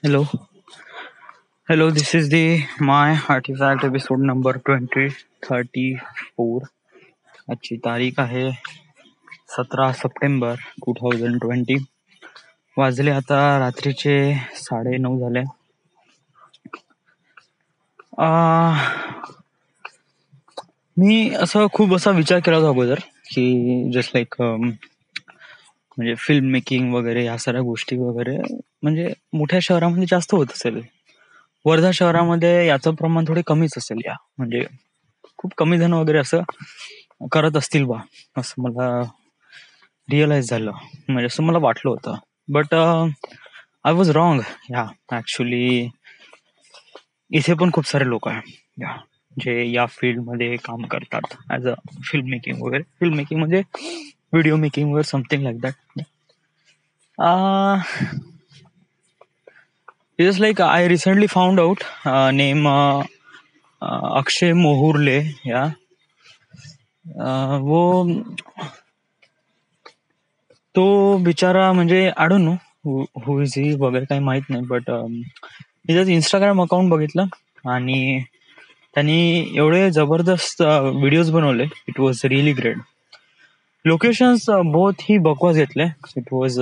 Hello, hello. This is the my artifact episode number 2034. आजची तारीख आहे 17 सप्टेंबर 2020. वाजले आता रात्रीचे 9:30 झाले. मी खूप विचार केला होता अगोदर की जस्ट लाईक म्हणजे फिल्म मेकिंग वगैरे या साऱ्या गोष्टी वगैरे म्हणजे मोठ्या शहरामध्ये जास्त होत असेल. वर्धा शहरामध्ये याचं प्रमाण थोडे कमीच असेल. म्हणजे खूप कमी जण वगैरे असं करत असतील बा, असं मला रिअलाइज झालं. म्हणजे असं मला वाटलं होतं. But I was wrong. Actually इथे पण खूप सारे लोक आहे जे या फील्ड मध्ये काम करतात ऍज अ फिल्म मेकिंग वगैरे. फिल्म मेकिंग म्हणजे व्हिडिओ मेकिंग वगैरे something like that. Just like I recently found out name Akshay Mohurle. वो तो बिचारा म्हणजे I don't know who is he वगैरे काही माहित नाही. बट मी त्याचं इंस्टाग्राम अकाउंट बघितलं आणि त्यांनी एवढे जबरदस्त व्हिडिओज बनवले. It was really great. Locations बहुत ही बकवास घेतले. It was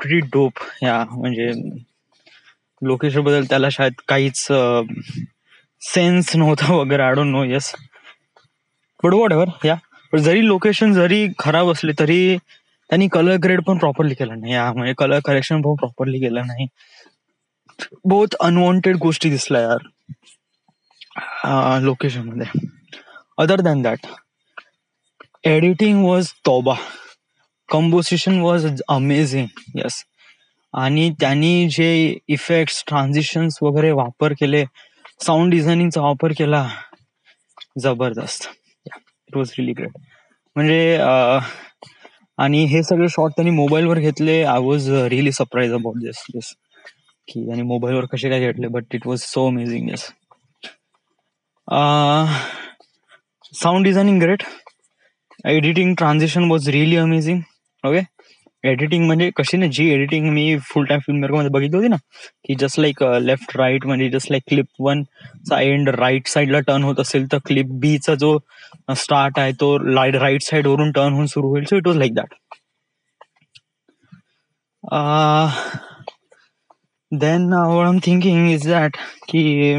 pretty dope. म्हणजे लोकेशन बद्दल त्याला शायद काहीच सेन्स नव्हता वगैरे. I don't no. Yes, but what ever. पण जरी लोकेशन जरी खराब असले तरी त्यांनी कलर ग्रेड पण प्रॉपरली केला नाही. म्हणजे कलर करेक्शन पण प्रॉपरली केलं नाही. बहुत अनवॉन्टेड गोष्टी दिसल्या लोकेशन मध्ये. Other than that editing was तौबा. Composition was amazing. येस. आणि त्यांनी जे इफेक्ट्स ट्रान्झिशन्स वगैरे वापर केले, साऊंड डिझायनिंगचा वापर केला, जबरदस्त. It was really great. म्हणजे आणि हे सगळे शॉट त्यांनी मोबाईलवर घेतले. I was really surprise about this की त्यांनी मोबाईलवर कसे काय घेतले. But it was so amazing. Yes. Sound designing great. Editing transition was really amazing. Okay. Editing म्हणजे कशी ना, जी एडिटिंग मी फुल टाइम फिल्म मेकर मध्ये बघितली होती ना, की जस्ट लाईक लेफ्ट राईट, म्हणजे जस्ट लाईक क्लिप 1 चा एंड राईट साईडला टर्न होत असेल तर क्लिप बी चा जो स्टार्ट आहे तो राईट साईड वरून टर्न होऊन सुरू होईल. So it was like that. Then what I am thinking is that की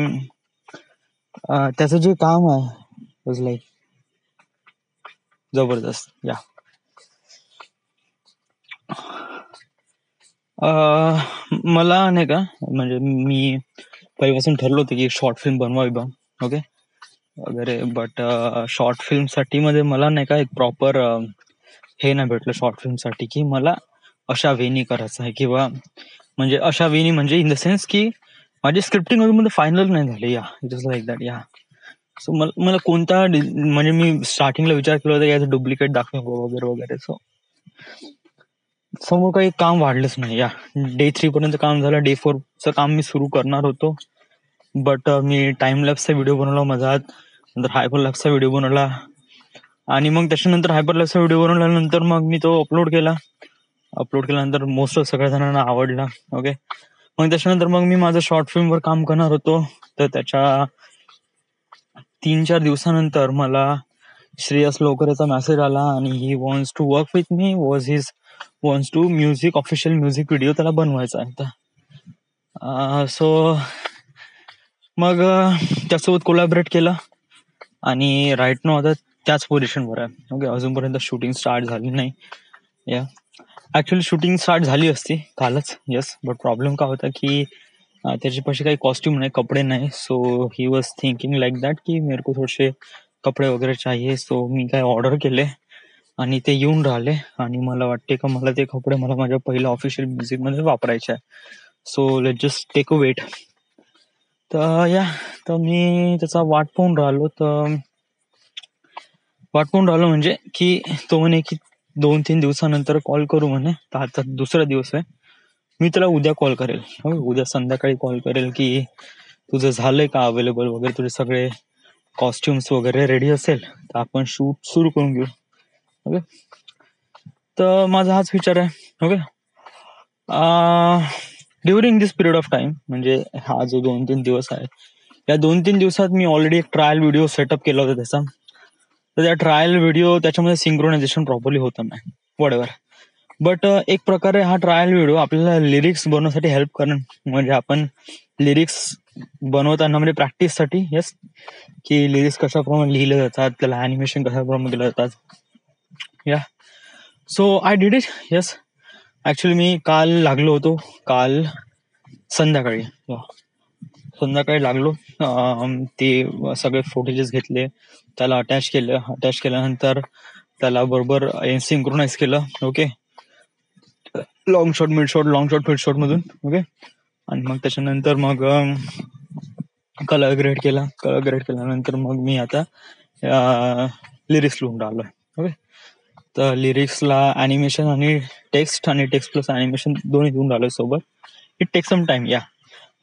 त्याचं जे काम आहे वॉज लाईक जबरदस्त. मला नाही का, म्हणजे मी पहिल्यापासून ठरलं होतं की शॉर्ट फिल्म बनवावी बा. ओके वगैरे. बट शॉर्ट फिल्म साठी मध्ये मला नाही का एक प्रॉपर हे नाही भेटलं शॉर्ट फिल्म साठी, की मला अशा वेनी करायचं आहे किंवा म्हणजे अशा वेनी म्हणजे इन द सेन्स की माझी स्क्रिप्टिंग अजून मध्ये फायनल नाही झाली. It is like that. So मला कोणता म्हणजे मी स्टार्टिंगला विचार केला होता की याचं डुप्लिकेट दाखवून वगैरे वगैरे. सो समोर काही काम वाढलंच नाही. डे 3 पर्यंत काम झालं. डे 4 चं काम मी सुरू करणार होतो. बट मी टाइम लॅप्सचा व्हिडिओ बनवला मधात, नंतर हायपर लॅप्सचा व्हिडिओ बनवला आणि मग त्याच्यानंतर हायपर लॅप्सचा व्हिडिओ बनवल्यानंतर मग मी तो अपलोड केल्यानंतर मोस्ट ऑफ सगळ्या जणांना आवडला. ओके. मग त्याच्यानंतर मग मी माझं शॉर्ट फिल्मवर काम करणार होतो. तर त्याच्या 3-4 दिवसानंतर मला श्रेयस लोकरेचा मेसेज आला आणि he wants to work with me. Wants to official music video त्याला बनवायचा आहे. सो मग त्यासोबत कोलॅबरेट केलं आणि राईट नाव आता त्याच पोझिशनवर आहे. ओके. अजूनपर्यंत शूटिंग स्टार्ट झाली नाही. ऍक्च्युली शूटिंग स्टार्ट झाली असती कालच. येस. बट प्रॉब्लेम काय होता की त्याच्यापाशी काही कॉस्ट्युम नाही, कपडे नाही. So he was thinking like that की मेरे को थोडेसे कपडे वगैरे चाहिए. सो मी काय ऑर्डर केले आणि ते येऊन राहिले आणि मला वाटते का मला ते कपडे मला माझ्या पहिल्या ऑफिशियल म्युझिक मध्ये वापरायचे आहे. So let just take a wait. तर मी त्याचा वाट पाहून राहिलो म्हणजे की तो म्हणे की 2-3 दिवसानंतर कॉल करू म्हणे. तर आता दुसरा दिवस आहे. मी त्याला उद्या कॉल करेल. उद्या संध्याकाळी कॉल करेल की तुझं झालंय का अवेलेबल वगैरे, तुझे सगळे कॉस्ट्युम्स वगैरे रेडी असेल तर आपण शूट सुरू करून घेऊ. ओके. तर माझा हाच विचार आहे. Okay. During this period of time, म्हणजे हा जो 2-3 दिवस आहे, या 2-3 दिवसात मी ऑलरेडी एक ट्रायल व्हिडिओ सेटअप केला होता त्याचा. तर त्या ट्रायल व्हिडिओ त्याच्यामध्ये सिंक्रोनायझेशन प्रॉपरली होतं नाही, वॉट बट एक प्रकारे हा ट्रायल व्हिडिओ आपल्याला लिरिक्स बनवण्यासाठी हेल्प करेन. म्हणजे आपण लिरिक्स बनवताना म्हणजे प्रॅक्टिससाठी, येस, की लिरिक्स कशाप्रमाणे लिहिले जातात, त्याला अॅनिमेशन कशाप्रमाणे केलं जातात. Yeah so I did it. Yes, actually मी काल लागलो होतो, काल संध्याकाळी लागलो. ते सगळे फुटेजेस घेतले, त्याला अटॅच केलं. अटॅच केल्यानंतर त्याला बरोबर सिंक्रोनाइज केलं. Okay, long shot, mid shot, long shot, mid shot मधून. ओके, आणि मग त्याच्यानंतर मग कलर ग्रेड केला. कलर ग्रेड केल्यानंतर मग मी आता लिरिक्स लिहून राहिलोय. ओके, तर लिरिक्सला अॅनिमेशन आणि टेक्स्ट प्लस अॅनिमेशन दोन्ही देऊन राहिलोय सोबत. It take some time. Yeah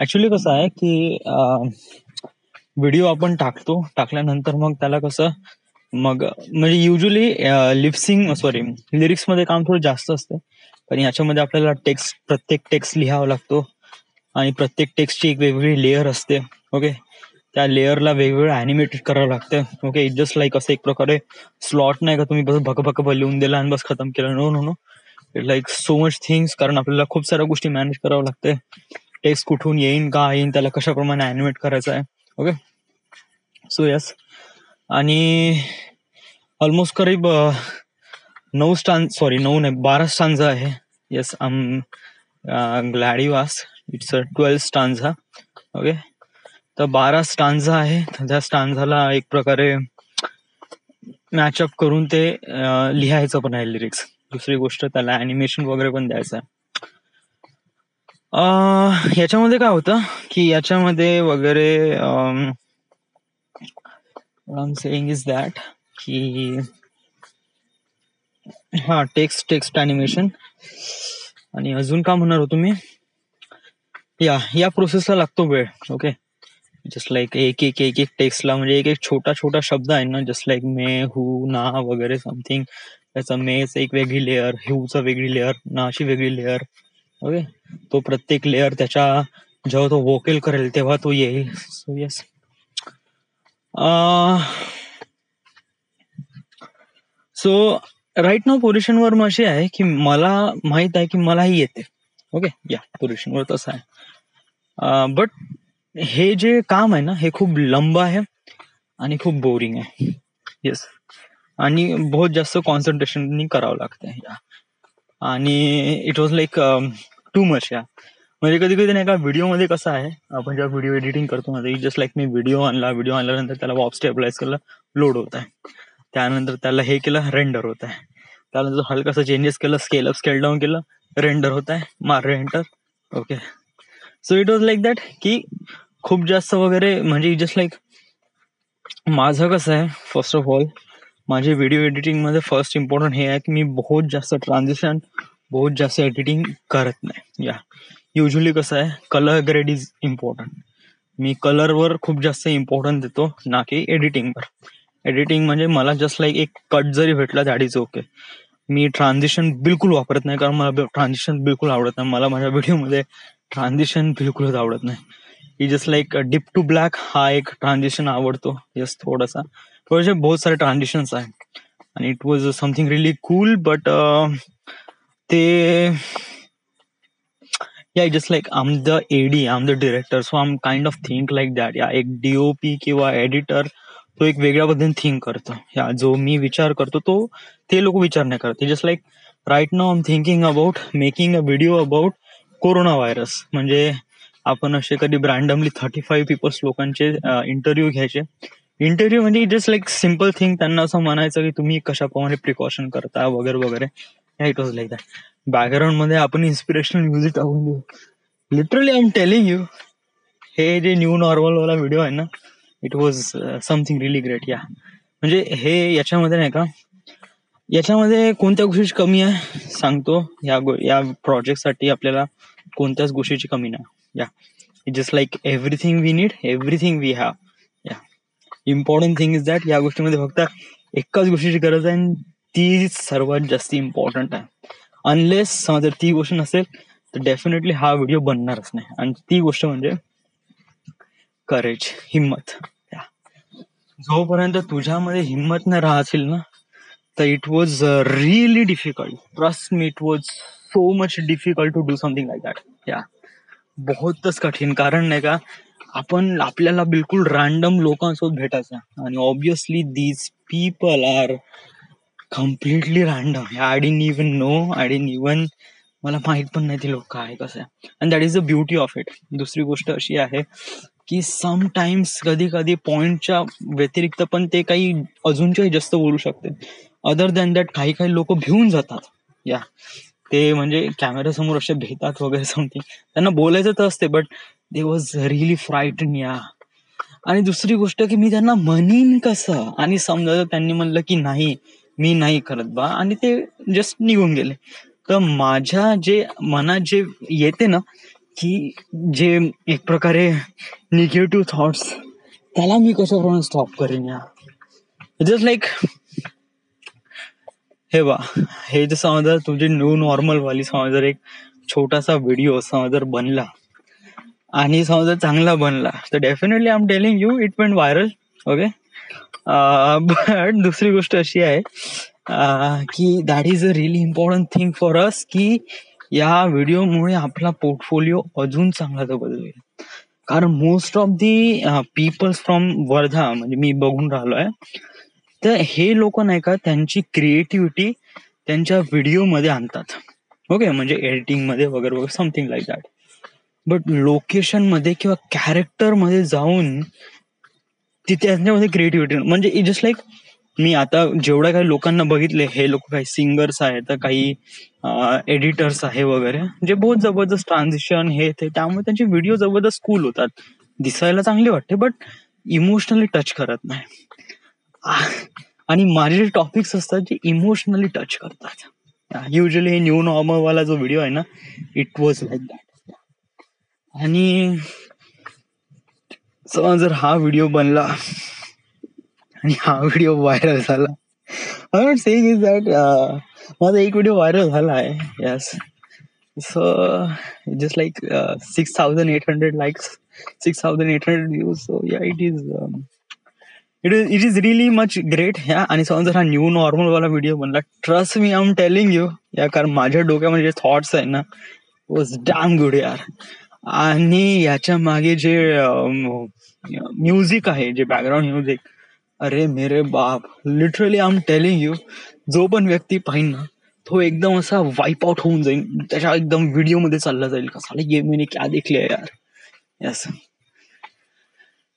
actually कसं आहे की व्हिडिओ आपण टाकल्यानंतर मग त्याला कसं मग म्हणजे युजली लिरिक्स मध्ये काम थोडं जास्त असते, पण याच्यामध्ये आपल्याला प्रत्येक टेक्स्ट लिहावा लागतो आणि प्रत्येक टेक्स्टची एक वेगवेगळी लेअर असते. ओके, त्या लेअरला वेगवेगळं अॅनिमेटेड करावं लागतं. ओके, इट जस्ट लाईक असं एक प्रकारे स्लॉट नाही का तुम्ही बस भक लिहून दिला आणि बस खतम केलं. No, it like so much things, कारण आपल्याला खूप साऱ्या गोष्टी मॅनेज करावं लागते. टेक्स्ट कुठून येईन, का येईन, त्याला कशाप्रमाणे अॅनिमेट करायचं आहे. ओके, सो यस, आणि ऑलमोस्ट करीब 12 स्टांजा आहे. Yes, glad you asked. It's 12 stanza. Okay, तर 12 स्टांजा आहे. त्या स्टांजाला एक प्रकारे मॅचअप करून ते लिहायचं पण आहे लिरिक्स. दुसरी गोष्ट, त्याला अॅनिमेशन वगैरे पण द्यायचं आहे. याच्यामध्ये काय होतं की याच्यामध्ये वगैरे what I'm saying is that की हा टेक्स्ट अॅनिमेशन आणि अजून का म्हणणार होतो मी, या प्रोसेसला लागतो वेळ. ओके, जस्ट लाईक एक टेक्स्टला म्हणजे एक छोटा शब्द आहे ना, जस्ट लाईक मे, हु, ना वगैरे समथिंग, त्याचा मेच एक वेगळी लेअर, ह्यूचा वेगळी लेअर, नाची वेगळी लेअर. ओके, तो प्रत्येक लेअर त्याच्या जेव्हा तो वोकल करेल तेव्हा तो येईल. सो येस, सो राईट नाव पोझिशनवर मग अशी आहे की मला माहित आहे की मलाही येते. ओके, या पोझिशनवर तसं आहे. बट हे जे काम आहे ना, हे खूप लंब आहे आणि खूप बोरिंग आहे. येस, आणि बहुत जास्त कॉन्सन्ट्रेशन करावं लागतं. आणि it was like too much. या म्हणजे कधी नाही का व्हिडिओमध्ये कसं आहे, आपण जेव्हा व्हिडिओ एडिटिंग करतो ना, जस्ट लाईक मी व्हिडिओ आणल्यानंतर त्याला वॉप स्टेबलाइज केलं, लोड होत आहे. त्यानंतर त्याला हे केलं, रेंडर होत आहे. त्यानंतर हलकासं चेंजेस केलं, स्केल डाऊन केलं, रेंडर होत आहे, मार enter. Okay, so it was like that की खूप जास्त वगैरे म्हणजे जस्ट लाईक माझं कसं आहे, फर्स्ट ऑफ ऑल माझे व्हिडिओ एडिटिंग मध्ये फर्स्ट इम्पॉर्टंट हे आहे की मी बहुत जास्त ट्रान्झिशन, बहुत जास्त एडिटिंग करत नाही. या युजली कसं आहे, कलर ग्रेड इज इम्पॉर्टंट. मी कलरवर खूप जास्त इम्पॉर्टन्स देतो, ना की एडिटिंगवर. एडिटिंग म्हणजे मला जस्ट लाईक एक कट जरी भेटला that is okay. Me transition बिलकुल वापरत नाही, कारण मला ट्रान्झिशन बिलकुल आवडत नाही. मला माझ्या व्हिडिओमध्ये ट्रान्झिशन बिलकुलच आवडत नाही. ही just like dip to black हा एक ट्रान्झिशन आवडतो. यस, थोडासा बहुत सारे ट्रान्झिशन्स आहे आणि it was something really cool. But ते just like I am the AD, I am the director, so I am kind of think like that. Yeah एक डीओपी किंवा एडिटर तो एक वेगळ्या पद्धतीने थिंक करतो. या जो मी विचार करतो तो ते लोक विचार नाही करत. Just like right now I am thinking about making a video about corona virus. म्हणजे आपण असे कधी रँडमली 35 पीपल्स लोकांचे इंटरव्ह्यू घ्यायचे. इंटरव्ह्यू म्हणजे जस्ट लाईक सिम्पल थिंग, त्यांना असं म्हणायचं की तुम्ही कशाप्रमाणे प्रिकॉशन करता वगैरे वगैरे. It was like that. Background मध्ये आपण इन्स्पिरेशनल म्युझिक टाकून देऊ. Literally I am telling you, हे जे न्यू नॉर्मल वाला व्हिडिओ आहे ना, it was something really great. या म्हणजे हे याच्यामध्ये नाही का, याच्यामध्ये कोणत्या गोष्टीची कमी आहे सांगतो. या प्रोजेक्टसाठी आपल्याला कोणत्याच गोष्टीची कमी नाही. Yeah just like everything we need, everything we have. Yeah important thing is that yeah गोष्टीमध्ये फक्त एकाच गोष्टीची गरज आहे, ती सर्वात जास्त इम्पॉर्टंट आहे. अनलेस समजा ती गोष्ट नसेल तर डेफिनेटली हा व्हिडिओ बनणारच नाही. आणि ती गोष्ट म्हणजे करेज, हिम्मत. जोपर्यंत तुझ्यामध्ये हिम्मत नाही राहतील ना, तर it was really difficult. Trust me, it was so much difficult to do something like that. Yeah बहुतच कठीण. कारण नाही का, आपल्याला बिलकुल रॅन्डम लोकांसोबत भेटायचं आणि obviously these people are completely random. I didn't even know, मला माहित पण नाही ते लोक काय कसं आहे. And that is the beauty of it. दुसरी गोष्ट अशी आहे की समटाइम्स कधी कधी पॉइंटच्या व्यतिरिक्त पण ते काही अजूनच्याही जास्त बोलू शकते. अदर दॅन दॅट काही लोक भिवून जातात. या ते म्हणजे कॅमेरा समोर असे भेटतात वगैरे समथिंग. त्यांना बोलायचं तर असते, but they was really frightened. या आणि दुसरी गोष्ट की मी त्यांना म्हणीन कसं, आणि समजा त्यांनी म्हणलं की नाही मी नाही करत बा, आणि ते जस्ट निघून गेले. तर माझ्या जे मनात जे येते ना, की जे एक प्रकारे निगेटिव्ह थॉट्स, त्याला मी कशाप्रमाणे स्टॉप करेन. या जस्ट लाईक हे बा, हे जर समजा तुझी न्यू नॉर्मल वाली समजा एक छोटासा व्हिडिओ समजा बनला आणि समजा चांगला बनला, तर definitely I am telling you it went viral. Okay. But दुसरी गोष्ट अशी आहे की that is a really important thing for us, की या व्हिडिओमुळे आपला पोर्टफोलिओ अजून चांगला बदलेल. कारण most of the peoples from Wardha म्हणजे मी बघून राहिलोय, तर हे लोक नाही का त्यांची क्रिएटिव्हिटी त्यांच्या व्हिडिओमध्ये आणतात. ओके, म्हणजे एडिटिंग मध्ये वगैरे वगैरे something like that. But location मध्ये किंवा कॅरेक्टर मध्ये जाऊन तिथे त्यांच्यामध्ये क्रिएटिव्हिटी म्हणजे इट जस्ट लाईक मी आता जेवढ्या काही लोकांना बघितले, हे लोक काही सिंगर्स आहेत, तर काही एडिटर्स आहे वगैरे, जे बहुत जबरदस्त ट्रान्झिशन हे ते, त्यामुळे त्यांचे व्हिडिओ जबरदस्त कूल होतात, दिसायला चांगले वाटते, बट इमोशनली टच करत नाही. आणि माझे जे टॉपिक्स असतात जे इमोशनली टच करतात. युजली न्यू नॉर्मल वाला जो व्हिडिओ आहे ना, इट वॉज लाईक दॅट. आणि जर हा व्हिडिओ बनला आणि हा व्हिडिओ व्हायरल झाला, I am not saying is that माझा एक व्हिडिओ व्हायरल झाला आहे. Yes, so just like 6,800 likes, 6,800 views. So yeah it is really much great. ह्या आणि समजा जर हा न्यू नॉर्मल वाला व्हिडिओ बनला, trust me I am telling you, yeah कारण माझ्या डोक्यामध्ये जे थॉट्स आहे ना, वॉज डॅम गुड यार. आणि याच्या मागे जे म्युझिक आहे, जे बॅकग्राऊंड म्युझिक, अरे मेरे बाप, literally I am telling you, जो पण व्यक्ती पाहिन ना, तो एकदम असा वाईप आउट होऊन जाईल, त्याच्या एकदम व्हिडिओ मध्ये चालला जाईल, कसा ये मैंने क्या देख लिया यार. यस.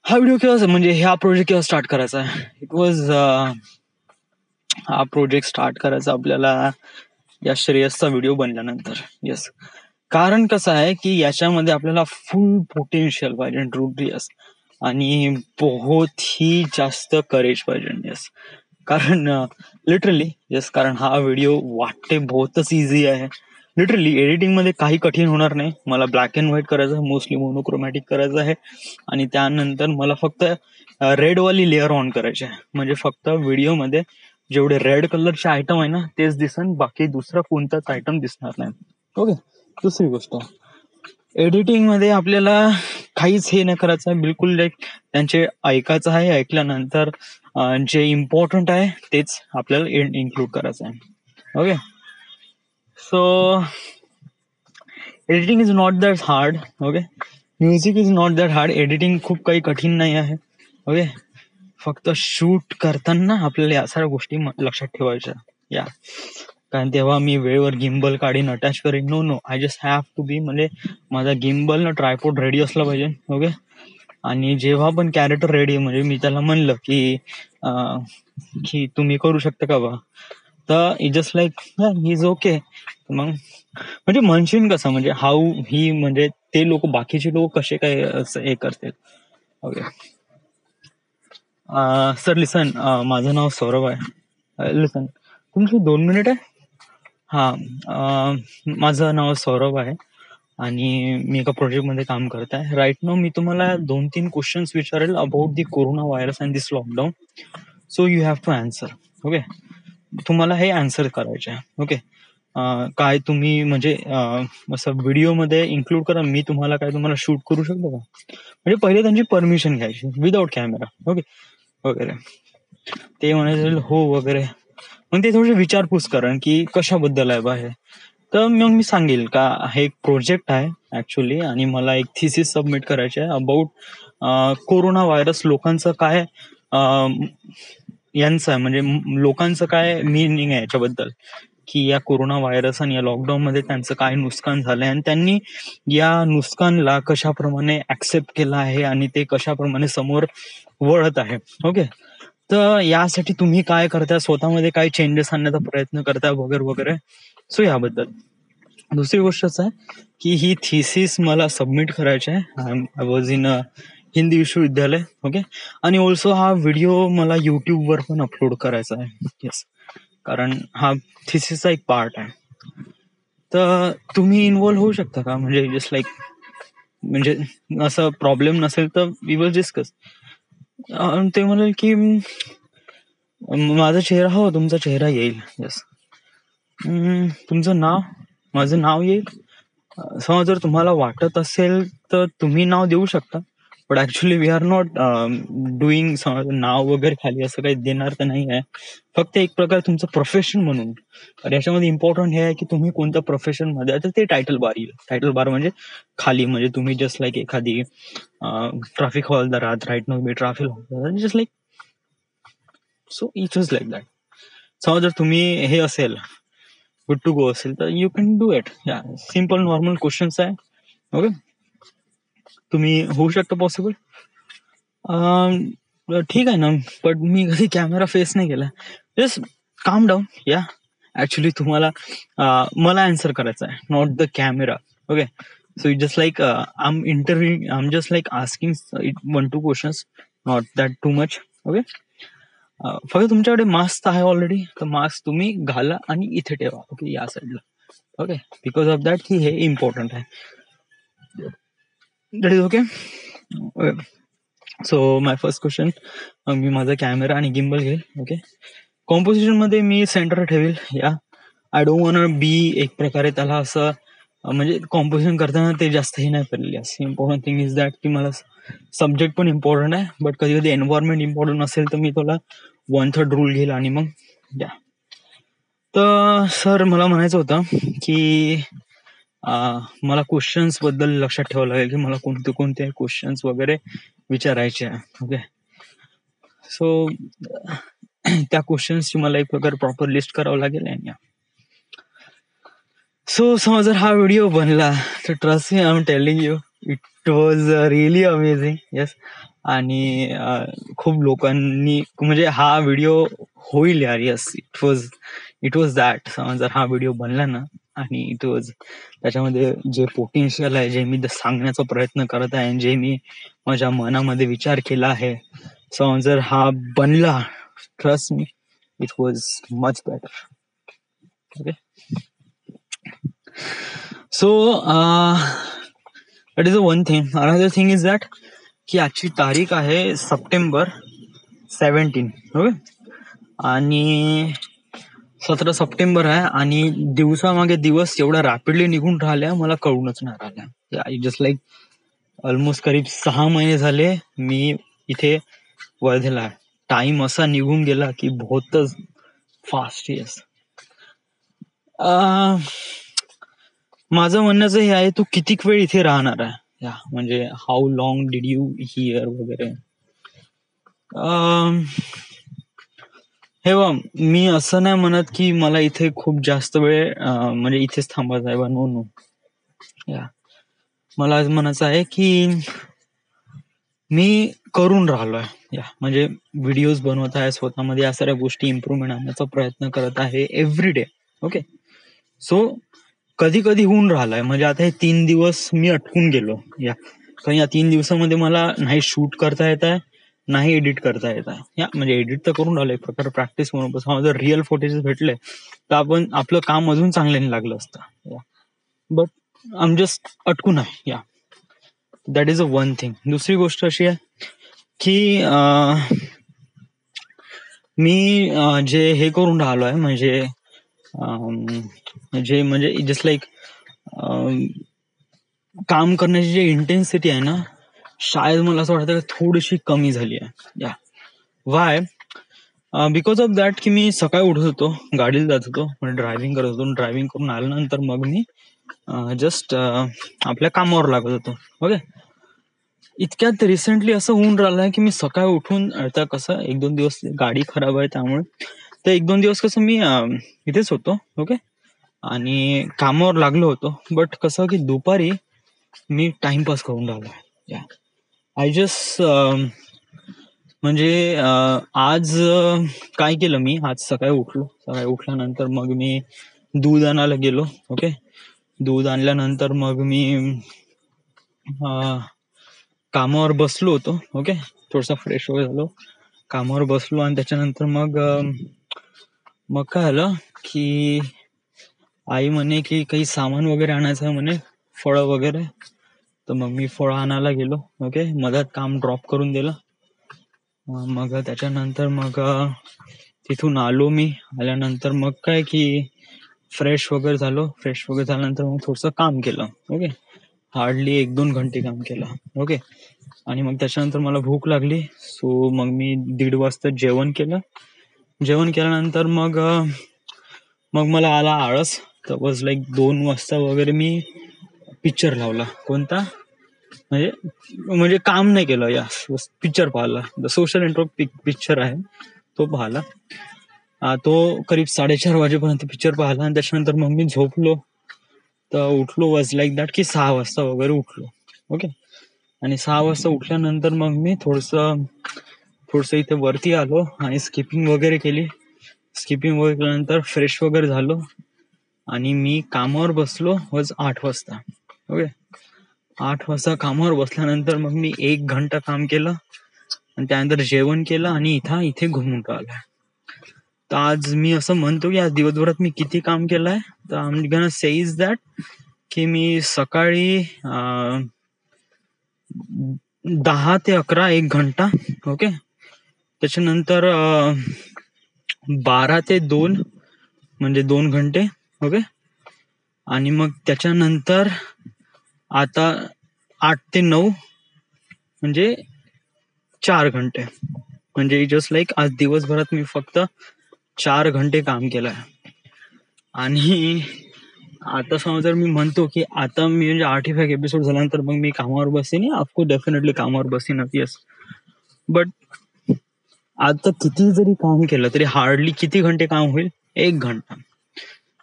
हा व्हिडिओ केव्हा म्हणजे हा प्रोजेक्ट केव्हा स्टार्ट करायचा आहे? इट वॉज हा प्रोजेक्ट स्टार्ट करायचा आपल्याला या श्रेयसचा व्हिडिओ बनल्यानंतर. येस, कारण कसं आहे की याच्यामध्ये आपल्याला फुल पोटेन्शियल पाहिजे, ट्रूली. यस. आणि बहुत ही जास्त करेज पाहिजे. यस, कारण लिटरली यस, कारण हा व्हिडिओ वाटते बहुतच इझी आहे. लिटरली एडिटिंग मध्ये काही कठीण होणार नाही. मला ब्लॅक अँड व्हाईट करायचं आहे, मोस्टली मोनोक्रोमॅटिक करायचं आहे, आणि त्यानंतर मला फक्त रेड वाली लेअर ऑन करायची आहे. म्हणजे फक्त व्हिडिओमध्ये जेवढे रेड कलरचे आयटम आहे ना तेच दिसन, बाकी दुसरा कोणताच आयटम दिसणार नाही. ओके. दुसरी गोष्ट, एडिटिंग मध्ये आपल्याला काहीच हे नाही करायचं आहे, बिलकुल लाईक त्यांचे ऐकायचं आहे, ऐकल्यानंतर जे इम्पॉर्टंट आहे तेच आपल्याला इन्क्लूड करायचं आहे. Okay. So editing is not that hard. Okay. Music is not that hard. Editing खूप काही कठीण नाही आहे. ओके. फक्त शूट करताना आपल्याला या साऱ्या गोष्टी लक्षात ठेवायच्या. या कारण तेव्हा मी वेळेवर गिम्बल काढीन, अटॅच करीन. No, I just have to be, म्हणजे माझा गिम्बल ना ट्रायपॉड रेडी असला पाहिजे. ओके. आणि जेव्हा पण कॅरेक्टर रेडी, म्हणजे मी त्याला म्हणलं की तुम्ही करू शकता का बा, तर it just like he is okay. मग म्हणजे म्हणशील कसं, म्हणजे हाऊ ही, म्हणजे ते लोक, बाकीचे लोक कसे काय हे करतील. ओके. सर लिसन, माझं नाव सौरभ आहे. लिसन, तुमची 2 मिनिट आहे. हा, माझं नाव सौरभ आहे आणि मी एका प्रोजेक्टमध्ये काम करत आहे. राईट नाव मी तुम्हाला 2-3 क्वेश्चन्स विचारेल about the corona virus and this lockdown. So you have to answer. Okay. तुम्हाला हे आन्सर करायचे आहे. ओके. काय तुम्ही म्हणजे असं व्हिडिओमध्ये इन्क्लूड करा, मी तुम्हाला शूट करू शकतो का? म्हणजे पहिले त्यांची परमिशन घ्यायची विदाऊट कॅमेरा. ओके वगैरे. ते म्हणायचे हो वगैरे. मग ते थोडे विचारपूस करा की कशाबद्दल आहे बा हे. तर मग मी सांगेल का हे एक प्रोजेक्ट आहे ऍक्च्युली, आणि मला एक थिसिस सबमिट करायचे आहे अबाउट कोरोना व्हायरस. लोकांचं काय यांचं आहे म्हणजे लोकांचं काय मिनिंग आहे याच्याबद्दल, की या कोरोना व्हायरस आणि या लॉकडाऊन मध्ये त्यांचं काय नुकसान झालंय आणि त्यांनी या नुकसानला कशाप्रमाणे ऍक्सेप्ट केलं आहे आणि ते कशाप्रमाणे समोर वळत आहे. ओके. तर यासाठी तुम्ही काय करताय, स्वतःमध्ये काय चेंजेस आणण्याचा प्रयत्न करताय वगैरे वगैरे. सो याबद्दल. दुसरी गोष्ट असं आहे की ही थिसिस मला सबमिट करायची आहे. आय वॉज इन हिंदी विश्वविद्यालय. ओके. आणि ऑल्सो हा व्हिडिओ मला युट्यूबवर पण अपलोड करायचा आहे. येस, कारण हा थिसिसचा एक पार्ट आहे. तर तुम्ही इन्व्हॉल्व्ह होऊ शकता का, म्हणजे जस्ट लाईक, म्हणजे असं प्रॉब्लेम नसेल तर वी विल डिस्कस. ते म्हणाल की माझा चेहरा हो तुमचा चेहरा येईल. येस. तुमचं नाव, माझं नाव येईल. समजा जर तुम्हाला वाटत असेल तर तुम्ही नाव देऊ शकता, but actually we are not doing नाव वगैरे खाली असं काही देणार तर नाही आहे. फक्त एक प्रकार तुमचं प्रोफेशन म्हणून. तर याच्यामध्ये इम्पॉर्टंट हे आहे की तुम्ही कोणत्या प्रोफेशन मध्ये आहे, तर ते टायटल बार येईल. टायटल बार म्हणजे खाली, म्हणजे तुम्ही जस्ट लाईक एखादी ट्रॅफिक हॉलदार आहात, राईट नो मी ट्रॅफिक हॉलदार, just like so it is like that. समजा जर तुम्ही हे असेल, गुड टू गो असेल, तर यू कॅन डू इट. या सिम्पल नॉर्मल क्वेश्चन्स आहे. ओके. तुम्ही होऊ शकतं पॉसिबल. ठीक आहे ना, पण मी कधी कॅमेरा फेस नाही केला. जस्ट काम डाऊन. या ऍक्च्युली तुम्हाला मला आन्सर करायचा आहे, not the camera. Okay. So it just like I am just like asking 1-2 questions, not that too much. Okay. फक्त तुमच्याकडे मास्क आहे ऑलरेडी, तर मास्क तुम्ही घाला आणि इथे ठेवा. ओके, या साईडला. ओके. बिकॉज ऑफ दॅट की हे इम्पॉर्टंट आहे. That is okay. So my first question, मी माझा कॅमेरा आणि गिम्बल घेईल. ओके. कॉम्पोजिशन मध्ये मी सेंटर ठेवेल. या आय डोंट वॉन्ट बी एक प्रकारे त्याला असं म्हणजे कॉम्पोजिशन करताना ते जास्तही नाही करेल. Yes, important thing is that की मला सब्जेक्ट पण इम्पॉर्टंट आहे, बट कधी कधी एन्व्हायरमेंट इम्पॉर्टंट असेल तर मी त्याला 1/3 रूल घेईल आणि मग द्या. तर सर मला म्हणायचं होतं की मला क्वेश्चन्स बद्दल लक्षात ठेवावं लागेल की मला कोणते कोणते क्वेश्चन्स वगैरे विचारायचे आहे. ओके. सो त्या क्वेश्चन्सची मला एक प्रकारे प्रॉपर लिस्ट करावं लागेल. सो समजा जर हा व्हिडिओ बनला तर trust me, I am telling you, it was really amazing. Yes. आणि खूप लोकांनी म्हणजे हा व्हिडिओ होईल यार. Yes, it was that. समजा जर हा व्हिडिओ बनला ना, आणि इट वॉज त्याच्यामध्ये जे पोटेन्शियल आहे, जे मी सांगण्याचा प्रयत्न करत आहे, जे मी माझ्या मनामध्ये विचार केला आहे, समजा जर हा बनला, trust me, it was much better. Okay. So that is a one thing. Another thing is that की आजची तारीख आहे सप्टेंबर 17. ओके. आणि 17 सप्टेंबर आहे आणि दिवसामागे दिवस एवढ्या रॅपिडली निघून राहिल्या मला कळूनच नाही राहिल्या. जस्ट लाईक ऑलमोस्ट करीब 6 महिने झाले मी इथे वर्धेला. टाइम असा निघून गेला की बहुतच फास्ट. येस. माझं म्हणण्याचं हे आहे, तू कितीक वेळ इथे राहणार आहे, या म्हणजे how long did you here वगैरे. हे बघ, मी असं नाही म्हणत की मला इथे खूप जास्त वेळ म्हणजे इथेच थांबायचं आहे. No no. या मला आज म्हणायचं आहे की मी करून राहिलोय. या म्हणजे व्हिडिओज बनवत आहे, स्वतःमध्ये या साऱ्या गोष्टी इम्प्रुव्हमेंट आणण्याचा प्रयत्न करत आहे एव्हरी डे. ओके. सो कधी कधी होऊन राहिलाय, म्हणजे आता हे 3 दिवस मी अटकून गेलो. या कारण या 3 दिवसामध्ये मला नाही शूट करता येत आहे, नाही एडिट करता येत आहे. या म्हणजे एडिट तर करून राहिलो एक प्रकारे प्रॅक्टिस म्हणून. जर रिअल फुटेज भेटले तर आपण आपलं काम अजून चांगल्याने लागलं असतं. बट आय एम जस्ट अटकून आहे. या that is a one thing. दुसरी गोष्ट अशी आहे की मी जे हे करून राहिलो आहे, म्हणजे जे म्हणजे जस्ट लाईक काम करण्याची जी इंटेन्सिटी आहे ना, शायद मला असं वाटतं की थोडीशी कमी झाली आहे. या वाय बिकॉज ऑफ दॅट की मी सकाळी उठत होतो, गाडीला जात होतो, म्हणजे ड्रायव्हिंग करत होतो. ड्रायव्हिंग करून आल्यानंतर मग मी जस्ट आपल्या कामावर लागत होतो. ओके. इतक्यात रिसेंटली असं होऊन राहिलंय की मी सकाळी उठून आता कसं 1-2 दिवस गाडी खराब आहे त्यामुळे, तर 1-2 दिवस कसं मी इथेच होतो. ओके. आणि कामावर लागलो होतो. बट कसं की दुपारी मी टाइमपास करून राहिलो. आय जस्ट म्हणजे आज काय केलं मी, आज सकाळी उठल्यानंतर मग मी दूध आणायला गेलो. ओके. दूध आणल्यानंतर मग मी कामावर बसलो होतो. ओके. थोडासा फ्रेश वगैरे झालो, कामावर बसलो आणि त्याच्यानंतर मग काय झालं की आई म्हणे की काही सामान वगैरे आणायचं आहे म्हणे, फळं वगैरे. तर मग मी फळं आणायला गेलो. ओके. मधात काम ड्रॉप करून दिलं. मग त्याच्यानंतर मग तिथून आलो मी. आल्यानंतर मग काय की फ्रेश वगैरे झाल्यानंतर मग थोडंसं काम केलं. ओके. हार्डली 1-2 घंटे काम केलं. ओके. आणि मग त्याच्यानंतर मला भूक लागली, सो मग मी 1:30 वाजता जेवण केलं. जेवण केल्यानंतर मग मला आला आळस. तर वॉज लाईक 2 वाजता वगैरे मी पिक्चर लावला. कोणता? म्हणजे काम नाही केलं, या पिक्चर पाहिला. द सोशल नेटवर्क पिक्चर आहे, तो पाहिला. तो करीब 4:30 वाजेपर्यंत पिक्चर पाहिला आणि त्याच्यानंतर मग मी झोपलो. तर उठलो वॉज लाईक दॅट की 6 वाजता वगैरे उठलो. ओके. आणि 6 वाजता उठल्यानंतर मग मी थोडस इथे वरती आलो आणि स्किपिंग वगैरे केली. स्किपिंग वगैरे केल्यानंतर फ्रेश वगैरे झालो आणि मी कामावर बसलो वॉज 8 वाजता. ओके. 8 वाजता कामावर बसल्यानंतर मग मी 1 घंटा काम केलं आणि त्यानंतर जेवण केलं आणि इथे घुमून राहिलोय. तर आज मी असं म्हणतो की आज दिवसभरात मी किती काम केलंय, तर I am gonna say is that की मी सकाळी 10 ते 11 1 घंटा. ओके. त्याच्यानंतर 12 ते 2 म्हणजे 2 घंटे. ओके. आणि मग त्याच्यानंतर आता 8 ते 9 म्हणजे 4 घंटे. म्हणजे जस्ट लाईक आज दिवसभरात मी फक्त 4 घंटे काम केलंय. आणि आता समजा जर मी म्हणतो की आता मी म्हणजे 85 एपिसोड झाल्यानंतर मग मी कामावर बसेन, ऑफकोर्स डेफिनेटली कामावर बसेन, येस. बट आता किती जरी काम केलं तरी हार्डली किती घंटे काम होईल? 1 घंटा.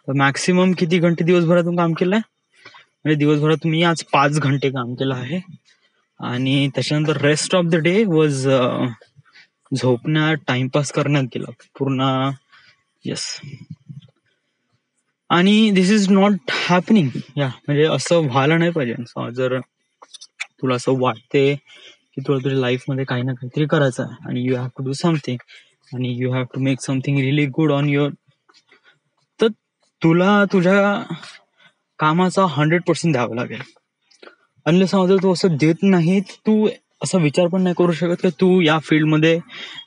तर मॅक्सिमम किती घंटे दिवसभरातून काम केलंय? म्हणजे दिवसभरात मी आज 5 घंटे काम केलं आहे. आणि त्याच्यानंतर rest of the day was झोपण्यात, टाइमपास करण्यात गेला पूर्ण. येस. आणि दिस इज नॉट हॅपनिंग. या म्हणजे असं व्हायला नाही पाहिजे. जर तुला असं वाटते की तुला तुझ्या लाईफमध्ये काही ना काहीतरी करायचं आहे आणि you have to do something आणि you have to make something really good on your, तर तुला तुझ्या कामाचा 100% द्यावं लागेल. अनलेस समजा तू असं देत नाही, तू असा विचार पण नाही करू शकत की तू या फील्डमध्ये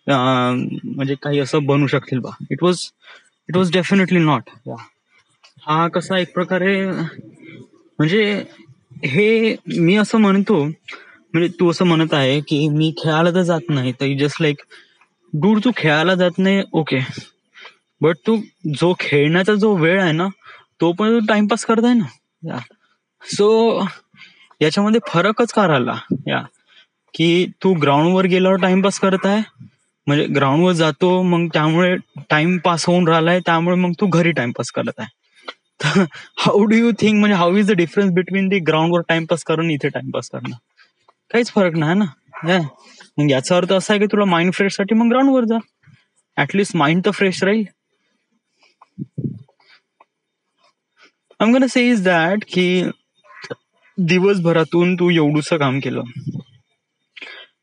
म्हणजे काही असं बनू शकतील बा. It was definitely not. हा कसा एक प्रकारे म्हणजे हे मी असं म्हणतो, म्हणजे तू असं म्हणत आहे की मी खेळायला तर जात नाही, तर जस्ट लाईक डूड तू खेळायला जात नाही, ओके, बट तू जो खेळण्याचा जो वेळ आहे ना तो पण तू टाइमपास करत आहे ना. सो याच्यामध्ये फरकच का राहिला या की तू ग्राउंडवर गेल्यावर टाइमपास करत आहे, म्हणजे ग्राउंडवर जातो मग त्यामुळे टाइमपास होऊन राहिलाय, त्यामुळे मग तू घरी टाइमपास करत आहे. हाऊ डू यू थिंक, म्हणजे how is the difference between the ग्राउंडवर टाइमपास करणं इथे टाइमपास करणं? काहीच फरक नाही ना. मग याचा अर्थ असा आहे की तुला माइंड फ्रेश साठी मग ग्राउंडवर जा, ऍटलिस्ट माइंड तर फ्रेश राहील. I am gonna say is that की दिवसभरातून तू एवढूसं काम केलं,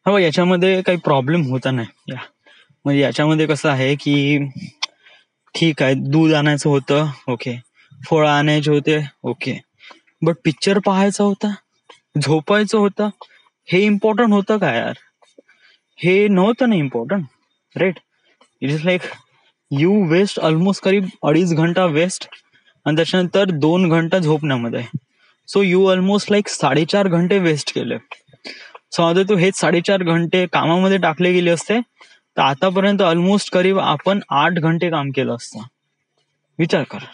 हो याच्यामध्ये काही प्रॉब्लेम होता नाही. म्हणजे याच्यामध्ये कसं आहे की ठीक आहे, दूध आणायचं होतं, ओके, फळं आणायचे होते, ओके, बट पिक्चर पाहायचा होता, झोपायचं होतं, हे इम्पॉर्टंट होतं का यार? हे नव्हतं ना important, right? It is like you waste almost करीब 2.5 घंटा वेस्ट, आणि त्याच्यानंतर 2 घंटा झोपण्यामध्ये. सो यू ऑलमोस्ट लाईक 4.5 घंटे वेस्ट केले. समजा तू हेच 4.5 घंटे कामामध्ये टाकले गेले असते तर आतापर्यंत ऑलमोस्ट करीब आपण 8 घंटे काम केलं असतं. विचार कर.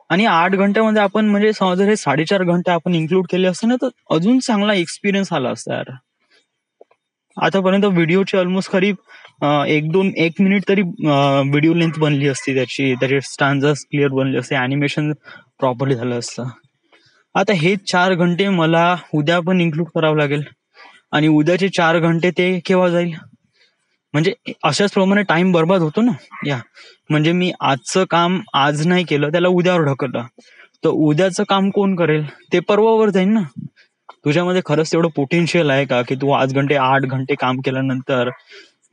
आणि 8 घंट्यामध्ये आपण म्हणजे समजा हे 4.5 घंटे आपण इन्क्लूड केले असते ना तर अजून चांगला एक्सपिरियन्स आला असता यार. आतापर्यंत व्हिडिओची ऑलमोस्ट करीब 1 मिनिट तरी व्हिडिओ लेंथ बनली असती, त्याचे स्टांजास क्लिअर बनले असते, अॅनिमेशन प्रॉपरली झालं असतं. आता हे 4 घंटे मला उद्या पण इन्क्लूड करावं लागेल, आणि उद्याचे 4 घंटे ते केव्हा जाईल, म्हणजे अशाच प्रमाणे टाइम बर्बाद होतो ना. या म्हणजे मी आजचं काम आज नाही केलं, त्याला उद्यावर ढकललं, तर उद्याचं काम कोण करेल, ते परवावर जाईल ना. तुझ्यामध्ये खरंच तेवढं पोटेन्शियल आहे का की तू आज 8 घंटे काम केल्यानंतर,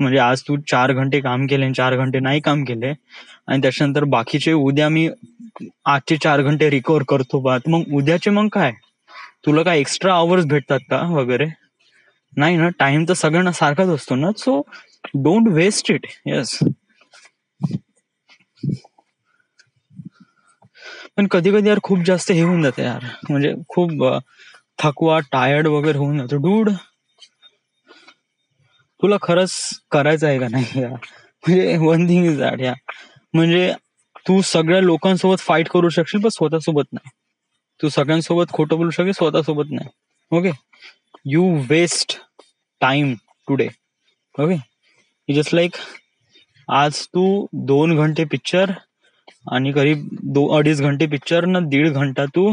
म्हणजे आज तू 4 घंटे काम केले आणि 4 घंटे नाही काम केले, आणि त्याच्यानंतर बाकीचे उद्या मी आजचे 4 घंटे रिकव्हर करतो बा, मग उद्याचे मग काय, तुला काय एक्स्ट्रा आवर्स भेटतात का वगैरे? नाही ना. टाइम तर सगळ्यांना सारखाच असतो ना. So don't waste it. Yes. पण कधी कधी यार खूप जास्त हे होऊन जाते यार, म्हणजे खूप थकवा, टायर्ड वगैरे होऊन जातो. डूड, तुला खरंच करायचं आहे का नाही यार? म्हणजे वन थिंग इज दॅट या, म्हणजे तू सगळ्या लोकांसोबत फाईट करू शकशील पण स्वतःसोबत नाही. तू सगळ्यांसोबत खोटं बोलू शकशील, स्वतःसोबत नाही. Okay. You waste time today. Okay. Just like आज तू 2 घंटे पिक्चर आणि करीब 2-2.5 घंटे पिक्चर ना 1.5 घंटा तू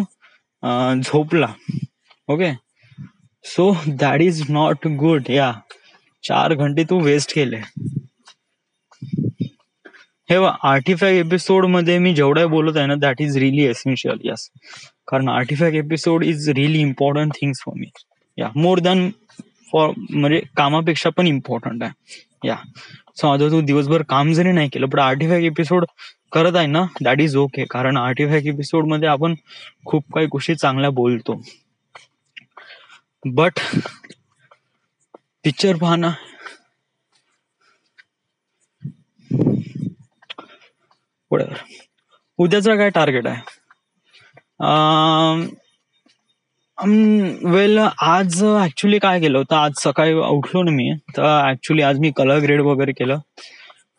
झोपला. Okay. So that is not good. या 4 घंटे तू वेस्ट केले. हे आर्टिफॅक्ट एपिसोड मध्ये मी जेवढं बोलत आहे ना, that is really essential. Yes. कारण artifact episode is really important things for me. Yeah more than for, म्हणजे कामापेक्षा पण इम्पॉर्टंट आहे. या समजा तू दिवसभर काम जरी नाही केलं पण आर्टिफॅक्ट एपिसोड करत आहे ना, दॅट इज ओके. कारण आर्टिफॅक्ट एपिसोड मध्ये आपण खूप काही गोष्टी चांगल्या बोलतो. बट पिक्चर पाहणं, उद्याचं काय टार्गेट आहे? वेल, आज ऍक्च्युली काय केलं होतं, आज सकाळी उठलो ना मी, तर ऍक्च्युली आज मी कलर ग्रेड वगैरे केलं.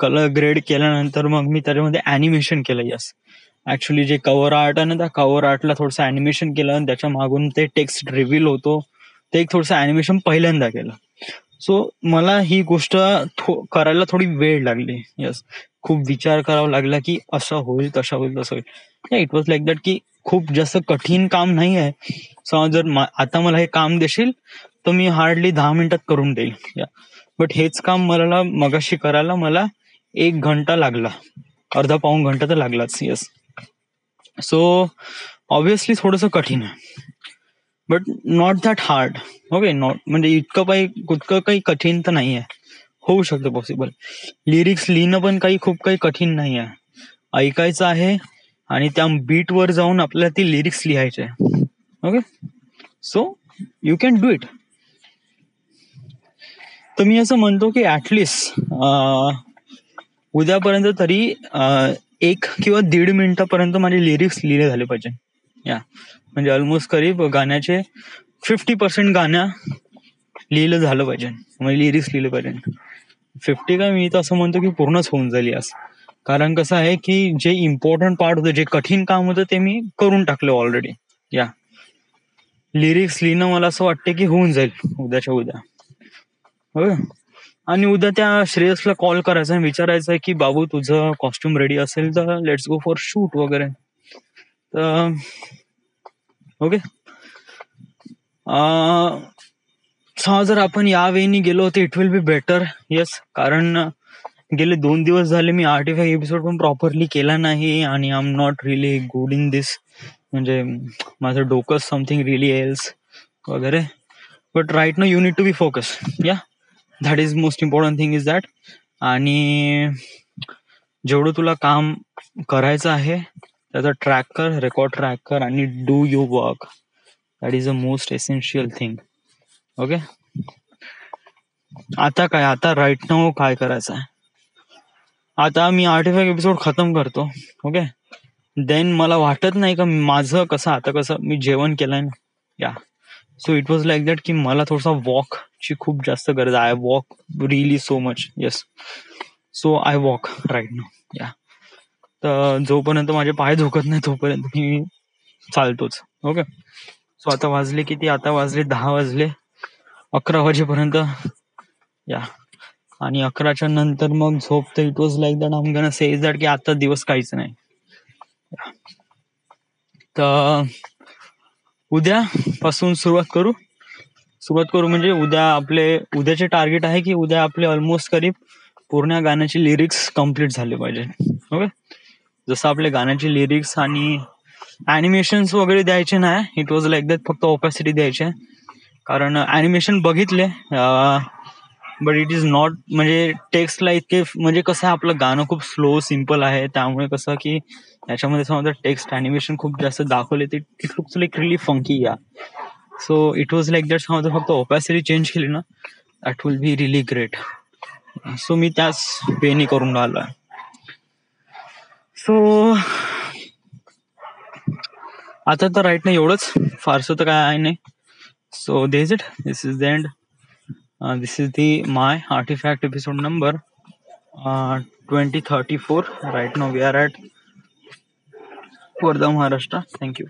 कलर ग्रेड केल्यानंतर मग मी त्याच्यामध्ये अॅनिमेशन केलं. यस. ऍक्च्युली जे कव्हर आर्ट आहे ना, त्या कव्हर आर्टला थोडंसं अॅनिमेशन केलं, आणि त्याच्या मागून ते टेक्स्ट रिव्हील होतो, ते एक थोडंसं अॅनिमेशन पहिल्यांदा केलं. सो मला ही गोष्ट करायला थोडी वेळ लागली. यस. खूप विचार करावा लागला की असं होईल, तसं होईल, तसं होईल. इट वॉज लाईक दॅट की खूप जास्त कठीण काम नाही आहे. समज जर आता मला हे काम देशील तर मी हार्डली 10 मिनिटात करून देईल. बट हेच काम मला मगाशी करायला मला 1 घंटा लागला, अर्धा पाऊण घंटा तर लागलाच. येस. सो ऑब्विसली थोडंसं कठीण आहे, but not that hard. Okay. Not म्हणजे इतकं काही कठीण तर नाही आहे. होऊ शकतं पॉसिबल. लिरिक्स लिहिणं पण खूप काही कठीण नाही आहे. ऐकायचं आहे आणि त्या बीटवर जाऊन आपल्याला ती लिरिक्स लिहायचे. Okay. So you can do it. तर मी असं म्हणतो की ऍटलिस्ट उद्यापर्यंत तरी 1 किंवा 1.5 मिनिटापर्यंत माझे लिरिक्स लिहिले झाले पाहिजे. या म्हणजे ऑलमोस्ट करीब गाण्याचे 50% गाण्या लिहिलं झालं पाहिजे, म्हणजे लिरिक्स लिहिले पाहिजे. 50 काय, मी तर असं म्हणतो की पूर्णच होऊन जाईल यास. कारण कसं आहे की जे इम्पॉर्टंट पार्ट होतं, जे कठीण काम होतं, ते मी करून टाकलं ऑलरेडी. या लिरिक्स लिहिणं मला असं वाटतं की होऊन जाईल उद्याच्या उद्या. हो. आणि उद्या त्या श्रेयसला कॉल करायचा आणि विचारायचं आहे की बाबू तुझं कॉस्ट्युम रेडी असेल तर लेट्स गो फॉर शूट वगैरे. तर ओके. जर आपण या वेळी गेलो तर it will be better. Yes. कारण गेले 2 दिवस झाले मी आर्टिफॅक्ट एपिसोड पण प्रॉपरली केला नाही, आणि I am not really good in this. म्हणजे माझं डोकं समथिंग रिअली एल्स वगैरे. But right now you need to be focus. Yeah that is most important thing is that. आणि जेवढं तुला काम करायचं आहे त्याचा ट्रॅक कर, रेकॉर्ड ट्रॅक कर, आणि do your work. That is a most essential thing. Okay. आता राईट नाउ काय करायचं आहे? आता मी आर्टिफॅक्ट एपिसोड खतम करतो. ओके, देन मला वाटत नाही का माझं कसं आता कसं मी जेवण केलंय ना, yeah so it was like that की मला थोडासा वॉकची खूप जास्त गरज आहे. I walk really so much. Yes, so I walk right now. Yeah तर जोपर्यंत माझे पाय दुखत नाही तोपर्यंत मी चालतोच. ओके, सो आता वाजले किती, आता वाजले 10 वाजले. 11 वाजेपर्यंत या, आणि 11च्या नंतर मग झोप. तर it was like that I am gonna say that की आता दिवस काहीच नाही. तर उद्या पासून सुरुवात करू म्हणजे उद्याचे टार्गेट आहे की उद्या आपले ऑलमोस्ट करीब पूर्ण गाण्याचे लिरिक्स कम्प्लीट झाले पाहिजे. ओके, जसं आपले गाण्याचे लिरिक्स आणि ॲनिमेशन्स वगैरे द्यायचे नाही. इट वॉज लाईक दॅट फक्त ऑपॅसिटी द्यायचे, कारण ॲनिमेशन बघितले बट इट इज नॉट, म्हणजे टेक्स्टला इतके, म्हणजे कसं आहे आपलं गाणं खूप स्लो सिम्पल आहे, त्यामुळे कसं की याच्यामध्ये समजा टेक्स्ट ॲनिमेशन खूप जास्त दाखवले ते it looks like really funky. Yeah so it was like that समजा फक्त ऑपॅसिटी चेंज केली ना, that will be really great. So मी त्याच वेनी करून राहिलो आहे. सो आता तर राईट नाही एवढंच, फारसं तर काय आहे नाही. So this it, this is the end. This is my artifact episode number 2034. Right now we are at Wardha, Maharashtra. Thank you.